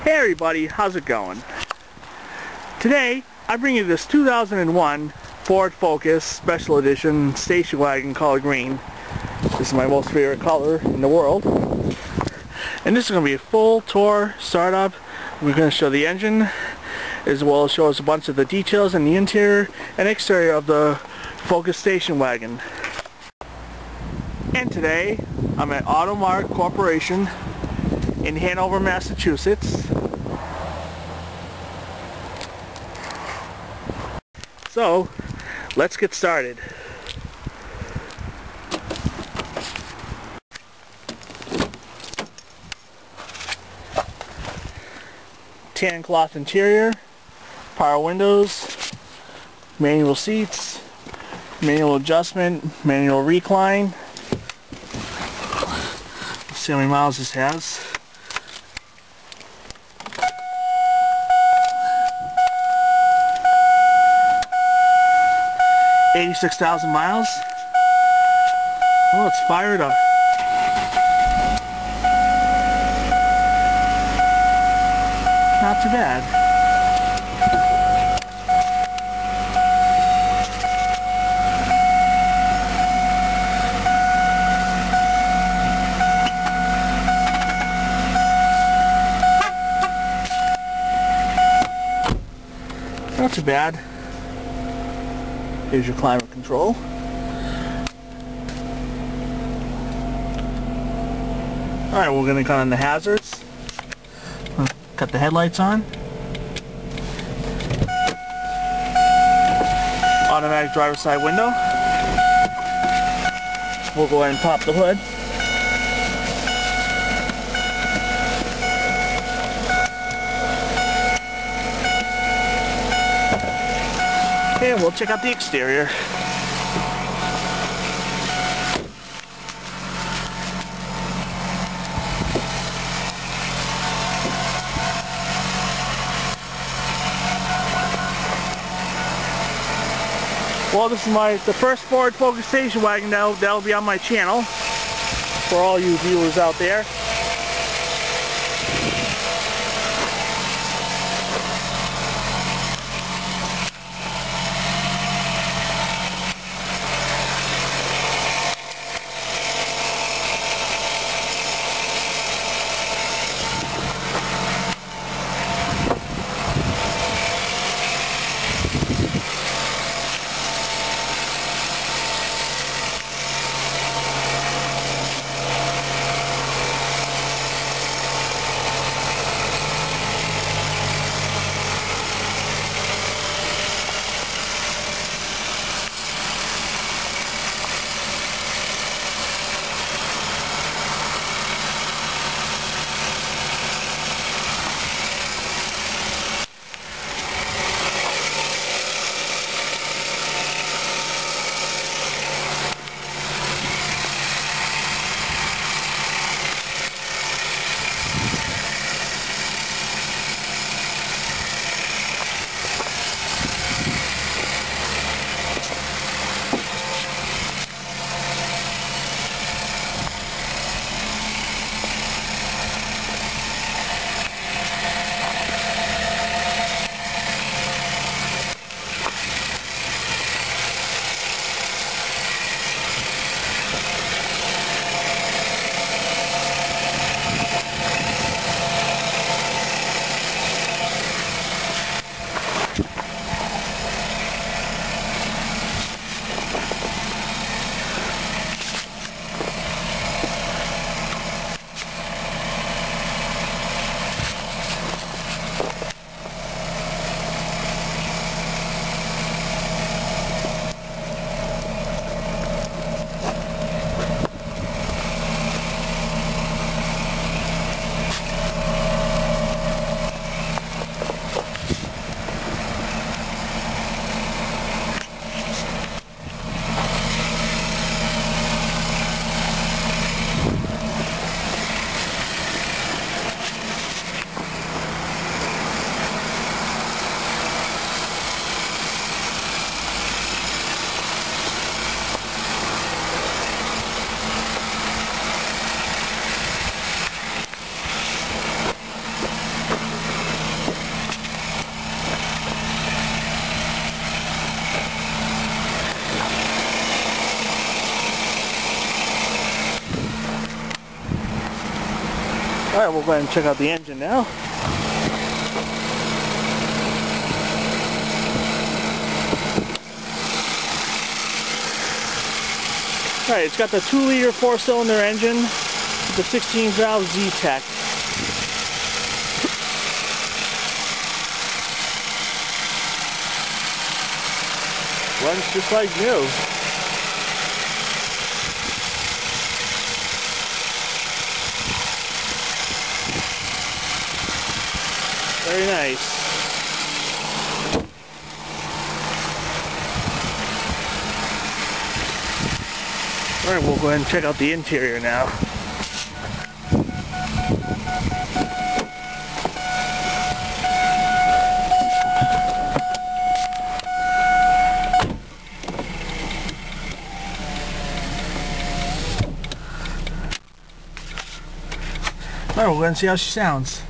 Hey everybody, how's it going? Today I bring you this 2001 Ford Focus Special Edition station wagon color green. This is my most favorite color in the world. And this is going to be a full tour startup. We're going to show the engine as well as show us a bunch of the details in the interior and exterior of the Focus station wagon. And today I'm at Automart Corporation in Hanover, Massachusetts. So, let's get started. Tan cloth interior, power windows, manual seats, manual adjustment, manual recline. Let's see how many miles this has. 86,000 miles. Oh, it's fired up. Not too bad. Not too bad. Here's your climate control. Alright, we're going to cut on the hazards. Cut the headlights on. Automatic driver's side window. We'll go ahead and pop the hood. And we'll check out the exterior. Well, this is the first Ford Focus station wagon that'll be on my channel for all you viewers out there. Alright, we'll go ahead and check out the engine now. Alright, it's got the 2-liter 4-cylinder engine with the 16-valve Z-Tech. Runs just like new. Very nice. Alright, we'll go ahead and check out the interior now. Alright, we'll go ahead and see how she sounds.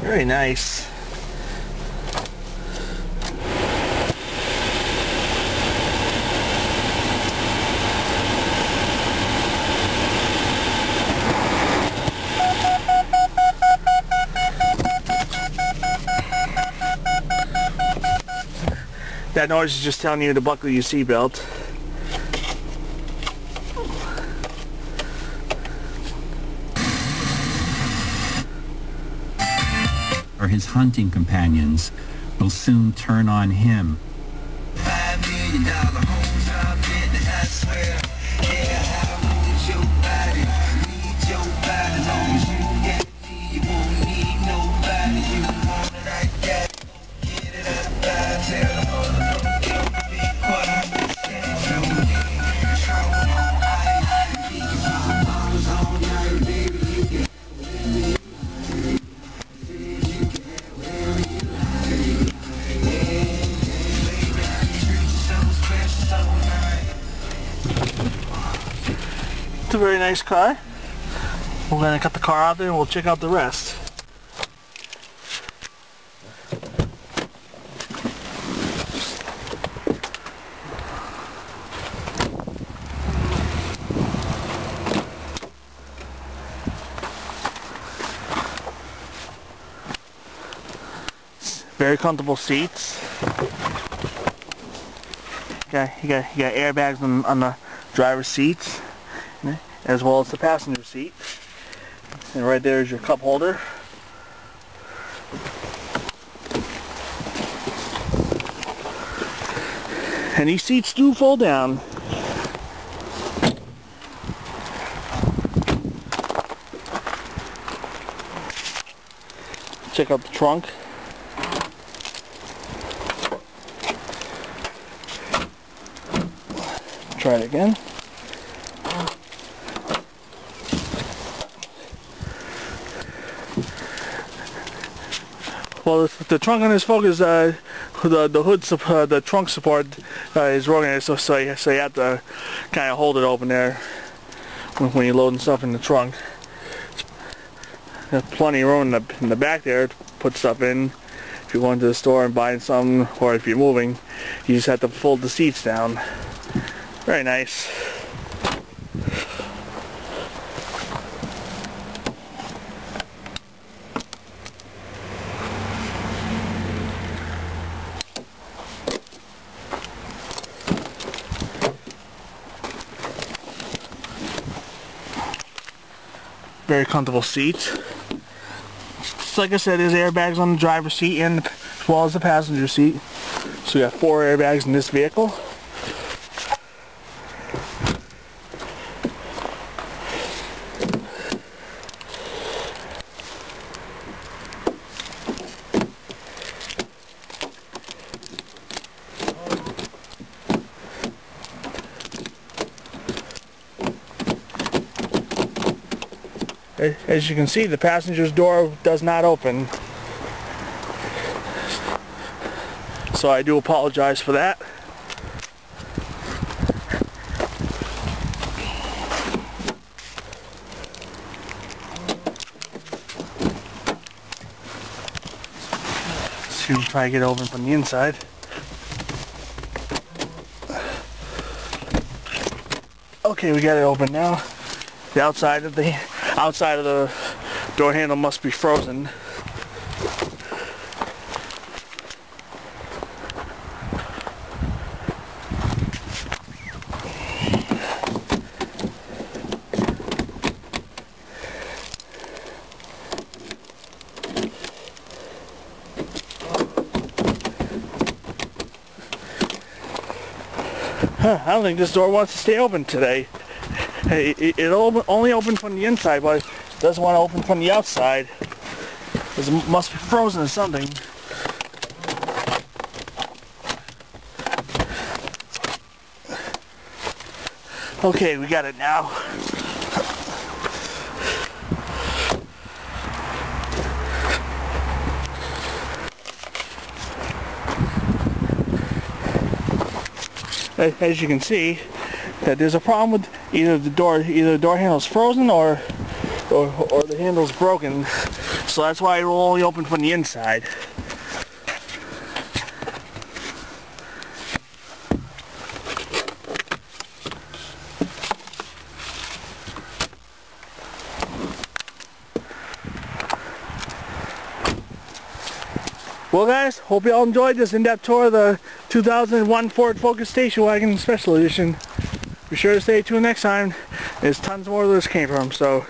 Very nice. That noise is just telling you to buckle your seatbelt. Or his hunting companions will soon turn on him. $5 million homes out there that I swear, yeah, I want your body, need your body, as long as you get me, you won't need nobody, you want it, I got it, get it up, I tell the mother, don't kill me, what I understand, show me, control on ice, keep my bottles all night, baby, you can. It's a very nice car. We're going to cut the car out there and we'll check out the rest. Very comfortable seats. You got airbags on the driver's seats, as well as the passenger seat. And right there is your cup holder. And these seats do fold down. Check out the trunk. Try it again. Well, the trunk on this Focus, the hood, the trunk support is organized, so you have to kind of hold it open there when you're loading stuff in the trunk. There's plenty of room in the back there to put stuff in. If you're going to the store and buying something, or if you're moving, you just have to fold the seats down. Very nice. Very comfortable seats. Just like I said, there's airbags on the driver's seat and as well as the passenger seat. So you got 4 airbags in this vehicle. As you can see, the passenger's door does not open. So I do apologize for that. So you can try to get it open from the inside. Okay, we got it open now. The outside of the door handle must be frozen. I don't think this door wants to stay open today. It'll only open from the inside, but it doesn't want to open from the outside. It must be frozen or something. Okay, we got it now. As you can see, that there's a problem with either the door handle's frozen or the handle's broken. So that's why it will only open from the inside. Well guys, hope you all enjoyed this in-depth tour of the 2001 Ford Focus Station Wagon Special Edition. Be sure to stay tuned next time. There's tons more where this came from, so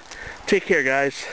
take care guys.